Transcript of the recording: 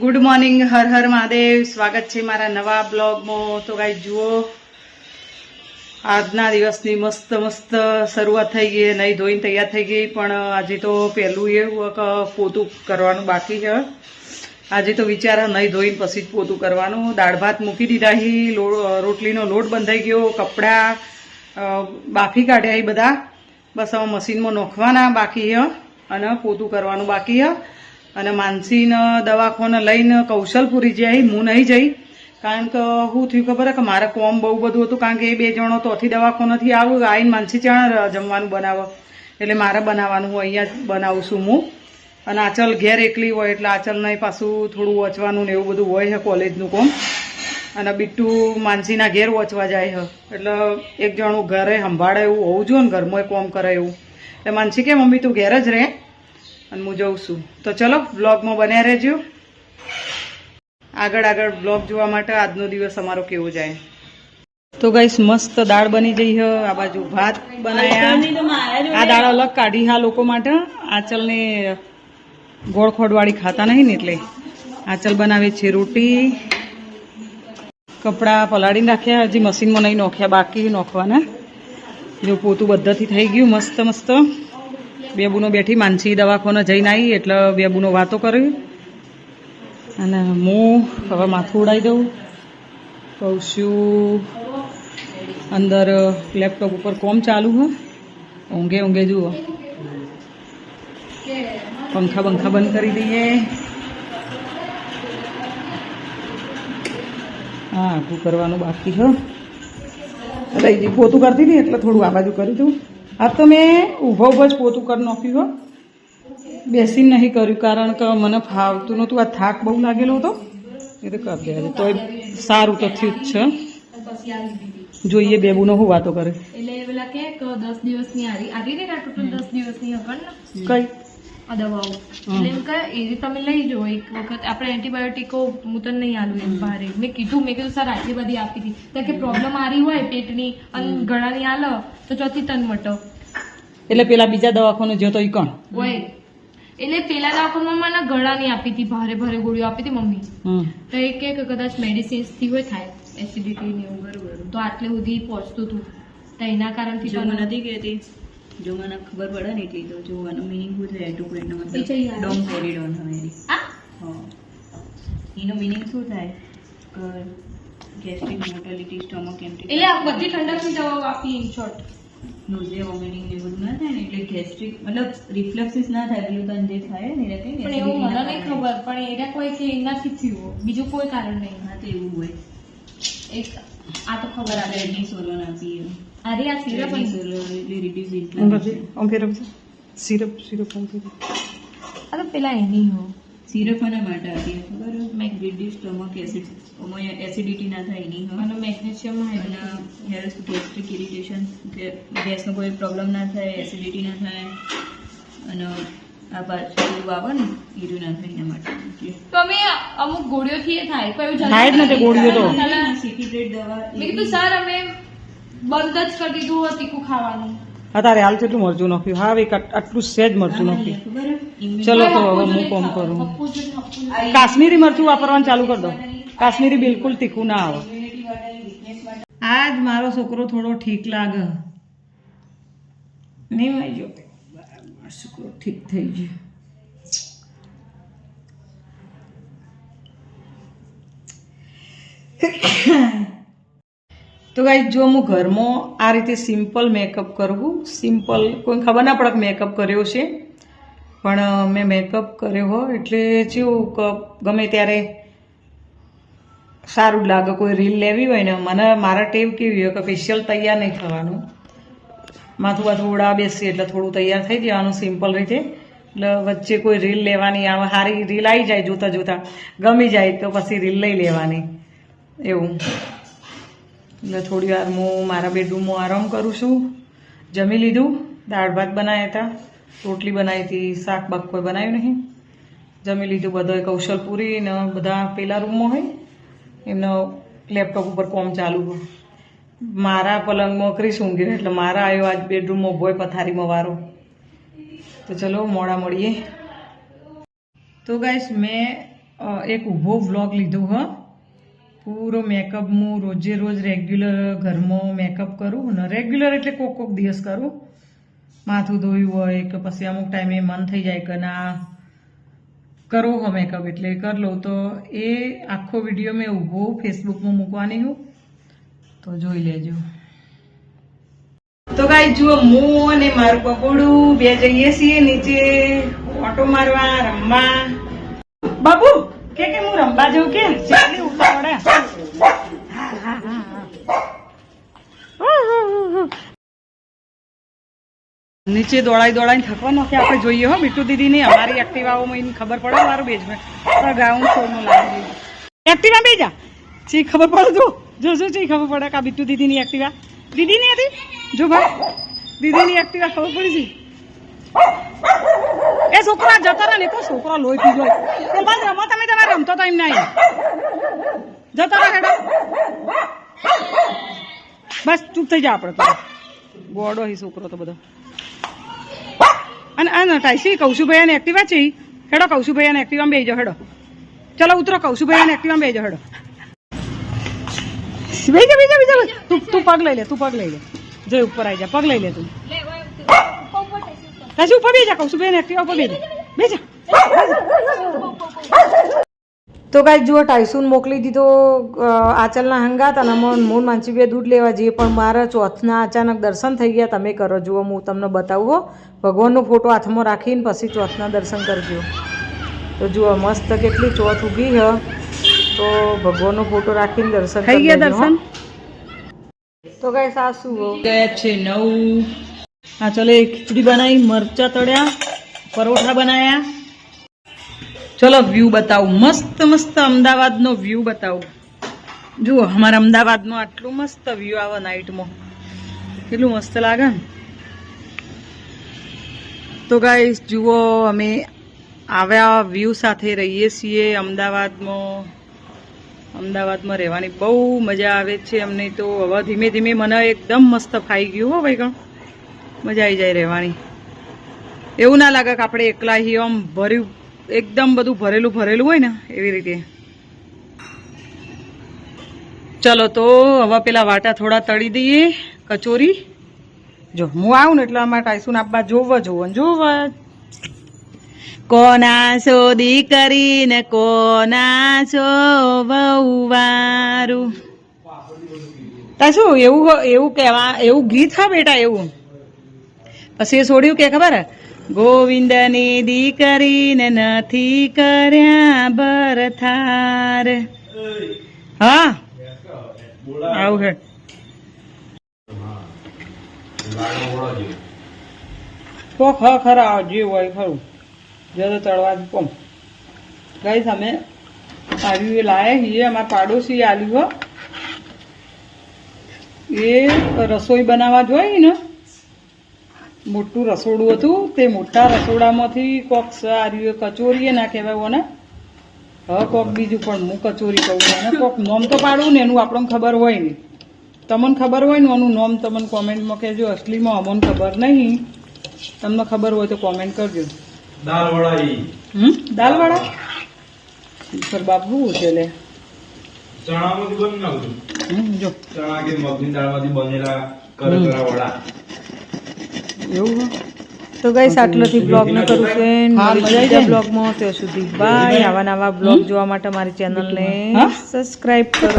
Good morning, Har Har Mahadev. સ્વાગત છે મારા નવા બ્લોગમાં. તો ગાઈસ જુઓ, આજના દિવસની મસ્ત મસ્ત શરૂઆત થઈ ગઈ. નહીં ધોઈને તૈયાર થઈ ગઈ, પણ આજે તો પહેલું એવું કે પોતું કરવાનું બાકી છે. આજે તો વિચાર નહીં ધોઈને પછી જ પોતું કરવાનું. દાળ ભાત મૂકી દીધા હી, રોટલીનો લોટ બંધાઈ ગયો, કપડાં બાફી કાઢ્યા એ બધા. બસ હવે મશીનમાં નોખવાના બાકી છે અને પોતું કરવાનું બાકી છે. અને માનસીને દવાખાને લઈને કૌશલપુરી જાય, હું નહીં જઈ. કારણ કે શું થયું ખબર કે મારે કોમ બહુ બધું હતું. કારણ કે એ બે જણો તોથી દવાખાનેથી આવું, આવીને માનસી ચાણ જમવાનું બનાવો, એટલે મારે બનાવવાનું હું અહીંયા જ બનાવું છું હું. અને આચલ ઘેર એકલી હોય એટલે આચલને પાછું થોડું વચવાનું ને એવું બધું હોય છે કોલેજનું કોમ. અને બીટુ માનસીના ઘેર વચવા જાય છે, એટલે એક જણું ઘરે સંભાળે એવું હોવું જોઈએ ને, ઘરમાં કોમ કરે એવું. એટલે માનસી કે મમ્મી તું ઘેર જ રહે અને હું જઉં છું. તો ચલો બ્લોગમાં બન્યા રહેજો. આગળ આગળ બ્લોગ જોવા માટે આજનો દિવસ અમારો કેવો જાય. તો ગાઈસ મસ્ત દાળ બની ગઈ છે. આ બાજુ ભાત બનાયા. આ દાળ અલગ કાઢી હા લોકો માટે. આંચલને ગોળ ખોડવાળી ખાતા નહીં ને એટલે આંચલ બનાવે છે રોટી. કપડાં પલાળીને રાખ્યા, હજી મશીનમાં નહીં નોખ્યા, બાકી નોખવાના. જો પોતું બધાથી થઈ ગયું મસ્ત મસ્ત. બેબુનો બેઠી, માનસી દવાખાને જઈને આવી એટલે બેબુનો વાતો કરી. અને હું હવે માથું ઉડાવી દઉં. કહું છું અંદર લેપટોપ ઉપર કોમ ચાલુ હોય. ઊંઘે ઊંઘે જુઓ, પંખા બંખા બંધ કરી દઈએ. હા આખું કરવાનું બાકી છે. લઈ પોતું કરતી હતી એટલે થોડું આ બાજુ કરી દઉં. આ તો મેં ઊભો ઊભો જ પોતું કરી નાખ્યું હો, બેસીને નહીં કર્યું કારણ કે મને ફાવતું નહોતું. આ થાક બહુ લાગેલો હતો એ તો કરી દેવા. તો સારું તો થયું જ છે. જોઈએ બેબુનો શું વાતો કરે. એટલે પેલા કે 10 દિવસની આવી ને ટોટલ 10 દિવસની હકર ને કઈ આ દવાઓ એટલે એમ કે એ તમે લઈ જાઓ એક વખત. આપણે એન્ટીબાયોટિકો હું તને નહીં આલું એમ ભારે. મેં કીધું સર આટલી બધી આપી હતી તો કે પ્રોબ્લેમ આરી હોય પેટની અને ગળાની આલો તો ચોથી તન મટો. એટલે પેલા બીજા દવાખાને જો તો ઈ કોણ હોય. એટલે પેલા દવાખાનામાં મને ગળાની આપી હતી, ભારે ભારે ગોળીઓ આપી હતી મમ્મી. તો એ કે કદાચ મેડિસિન્સ થી હોય થાય એસિડિટી ને એવું બરોબર. તો આટલે સુધી પહોંચતું હતું તો એના કારણથી તો નથી કહેતી. જો મને ખબર પડે ને એટલી તો જોવાનું મિનિંગ શું થાય. એટોક્રેનનો મતલબ ડોમ પેરીડોન હવે. હા, એનો મિનિંગ શું થાય કે ગેસ્ટ્રિક મોર્ટાલિટી, સ્ટમક એમ્પ્ટી, એટલે આ બધી ઠંડકની દવાઓ આપી ઇન શોર્ટ. નોઝિયા વોમિટિંગ ને બધું ના થાય ને એટલે ગેસ્ટ્રિક મતલબ રિફ્લેક્સિસ ના થાય. પેલું તને જે થાય ને એટલે કઈ પણ એવું મને નહીં ખબર, પણ એના કોઈ કે એનાથી થયું, બીજું કોઈ કારણ નહીં. હા તો એવું હોય. એક આ તો ખબર આવે. પ્રેડનિસોલોન આપીએ. અરે આ સિરપ રિડ્યુસ ઇન્ફ્લેમેશન. સિરપ આ તો પેલા એની હો સિરપ એના માટે આપીએ ખબર મેં રિડ્યુસ સ્ટમક એસિડ એસિડિટી ના થાય એની હો. અને મેગ્નેશિયમ અને હેલ્થ ગેસ્ટ્રિક ઇરિટેશન, ગેસનો કોઈ પ્રોબ્લેમ ના થાય, એસિડિટી ના થાય. અને આ પાછું આવે ને ઈરું ના થાય એના માટે. તો અમે અમુક ગોળીઓથી એ થાય કોઈ થાય જ નથી ગોળીઓ તો. સિટ્રેટ દવા મેં કીધું સર અમે બંધ જ કરી દીધું તીખું ખાવાનું. અત્યારે હાલ કેટલું મરચું નાખ્યું. હા ભાઈ આટલું સહેજ મરચું નાખ્યું. ચલો તો હવે હું કોમ કરું. કાશ્મીરી મરચું વાપરવાનું ચાલુ કરી દો. કાશ્મીરી બિલકુલ તીખું ના આવે. આજ મારો છોકરો થોડો ઠીક લાગે નહીં. મારી છોકરો ઠીક થઈ ગયો. તો ગાઈસ જો હું ઘરમાં આ રીતે સિમ્પલ મેકઅપ કરું, સિમ્પલ કોઈ ખબર ના પડે કે મેકઅપ કર્યો છે, પણ મેં મેકઅપ કર્યો હોય એટલે જેવું કે ગમે ત્યારે સારું જ લાગે. કોઈ રીલ લેવી હોય ને, મને મારા ટેવ કેવી હોય કે ફેશિયલ તૈયાર નહીં થવાનું. માથું બાથું ઉડાવા બેસીએ એટલે થોડું તૈયાર થઈ જવાનું સિમ્પલ રીતે. એટલે વચ્ચે કોઈ રીલ લેવાની આવે, સારી રીલ આવી જાય જોતા જોતા ગમી જાય તો પછી રીલ લઈ લેવાની એવું. એટલે થોડી વાર હું મારા બેડરૂમમાં આરામ કરું છું. જમી લીધું, દાળ ભાત બનાવ્યા હતા, રોટલી બનાવી હતી, શાક બાક કોઈ બનાવ્યું નહીં. જમી લીધું. બધો કૌશલપુરી ને બધા પેલા રૂમમાં હોય એમનો લેપટોપ ઉપર કોમ ચાલુ હોય. મારા પલંગમાં ક્રિશ ઊંઘી એટલે મારા આવ્યો આજ બેડરૂમમાં ભોય પથારીમાં વારો. તો ચલો મોડા મળીએ. તો ગાઈસ મેં એક ઊભો વ્લોગ લીધો હ પૂરો મેકઅપ હું રોજે રોજ રેગ્યુલર ઘરમાં મેકઅપ કરું ને રેગ્યુલર એટલે કોક દિવસ કરું માથું ધોયું હોય કે પછી અમુક ટાઈમે મન થઈ જાય કે ના કરો હો મેકઅપ એટલે કરી લઉં તો એ આખો વિડીયો મેં ઊભો ફેસબુકમાં મૂકવાની હું તો જોઈ લેજો. તો ગાઈ જુઓ હું અને મારું બબોડું બે જઈએ છીએ નીચે ઓટો મારવા રમવા. બાબુ કે હું રમવા જઉં કે ચાલી ઉતાવળે નીચે દોડાઈને થકવાનો કે આપણે જોઈએ હો બીટુ દીદીની અમારી એક્ટિવાઓમાં એની ખબર પડે મારું બેઝમેન્ટ ગ્રાઉન્ડ ફ્લોરમાં લાવી એક્ટિવા બે જા ચી ખબર પડે જો જો ચી ખબર પડે કે આ બીટુ દીદીની એક્ટિવા દીદીની હતી જો ભાઈ દીદીની એક્ટિવા ખબર પડી છે એ છોકરા જતા રહે ને તો છોકરા લોહી પી ગયો તો બસ રમો તમે રમતો તો એમ નહીં જતા રહે હેડો બસ ચૂપ થઈ જા આપણે તો ગોડો હી છોકરો તો બધો અને ટાઈસી કૌશુભાઈ ને એક્ટિવા છે હેડો કૌશુભાઈ ને એક્ટિવા બેસી જાઓ હેડો ચલો ઉતરો કૌશુભાઈ ને એક્ટિવા બેસી જાઓ હેડો બીજા તું પગ લઈ લે જઈ ઉપર આવી જા પગ લઈ લે તું તાજી ઉપર બેસી જા કૌશુભાઈ ને એક્ટિવા ઉપર બેસી તો ગાઈ જુઓ ટાઈસુન મોકલી દીધો આચલના હંગાત અને મોન માનસી બે દૂધ લેવા જઈએ પણ મારા ચોથના અચાનક દર્શન થઈ ગયા તમે કરો જુઓ હું તમને બતાવું હો ભગવાનનો ફોટો હાથમાં રાખીને પછી ચોથના દર્શન કરજો તો જુઓ મસ્ત કેટલી ચોથ ઉગી હ તો ભગવાનનો ફોટો રાખીને દર્શન થઈ ગયા દર્શન તો ગાઈ સાસુ ગયા છે 9 હા ચલે ખીચડી બનાવી મરચા તળ્યા પરોઠા બનાયા ચલો વ્યૂ બતાવું મસ્ત અમદાવાદનો વ્યૂ બતાવું જુઓ અમારા અમદાવાદનો આટલું મસ્ત વ્યૂ આવે નાઇટમાં કેટલું મસ્ત લાગે ને તો ગાઈસ જુઓ અમે આવ્યા વ્યૂ સાથે રહીએ છીએ અમદાવાદમાં રહેવાની બહુ મજા આવે છે અમને તો હવે ધીમે ધીમે મને એકદમ મસ્ત ફાઈ ગયું હો ભાઈ મજા આવી જાય રહેવાની એવું ના લાગે કે આપણે એકલા હી આમ ભર્યું એકદમ બધું ભરેલું હોય ને એવી રીતે ચલો તો હવે પેલા વાટા થોડા તળી દઈએ કચોરી જો હું આવું ને એટલે અમારે ટાઈસુન આપવા જોવા કોના શોધી કરીને કોના છો વહુવારું ટાઈસુ એવું કહેવા એવું ગીત હા બેટા એવું પછી એ છોડ્યું કે ખબર ગોવિંદની દીકરીને નથી કર્યા બરથાર હા આવું હે કોક હ ખરા જે હોય ખરું જતો તળવા કોમ ગઈ અમે આવ્યું એ લાયા છીએ અમારા પાડોશી આલ્યું એ રસોઈ બનાવવા જોઈએ ને મોટું રસોડું હતું તે મોટા રસોડામાંથી કોક સાર્યું કચોરી ના કહેવાય ને હવે કોક બીજું પણ હું કચોરી કહું અને કોક નોમ તો પાડવું ને એનું આપણને ખબર હોય ને તમને ખબર હોય ને એનું નોમ તમને કોમેન્ટમાં કહેજો અસલીમાં અમને ખબર નહીં તમને ખબર હોય તો કોમેન્ટ કરજો દાલવાળા સર બાપુ છે લે ચણામાંથી બનાવજો જો ચણા કે મગની દાળમાંથી બનેલા કરકરા વડા એવું તો ગાઈસ આટલોથી બ્લોગ ન કરું ફ્રેન્ડ બ્લોગમાં ત્યાં સુધી બાય આવા નવા બ્લોગ જોવા માટે મારી ચેનલને સબસ્ક્રાઇબ કરો.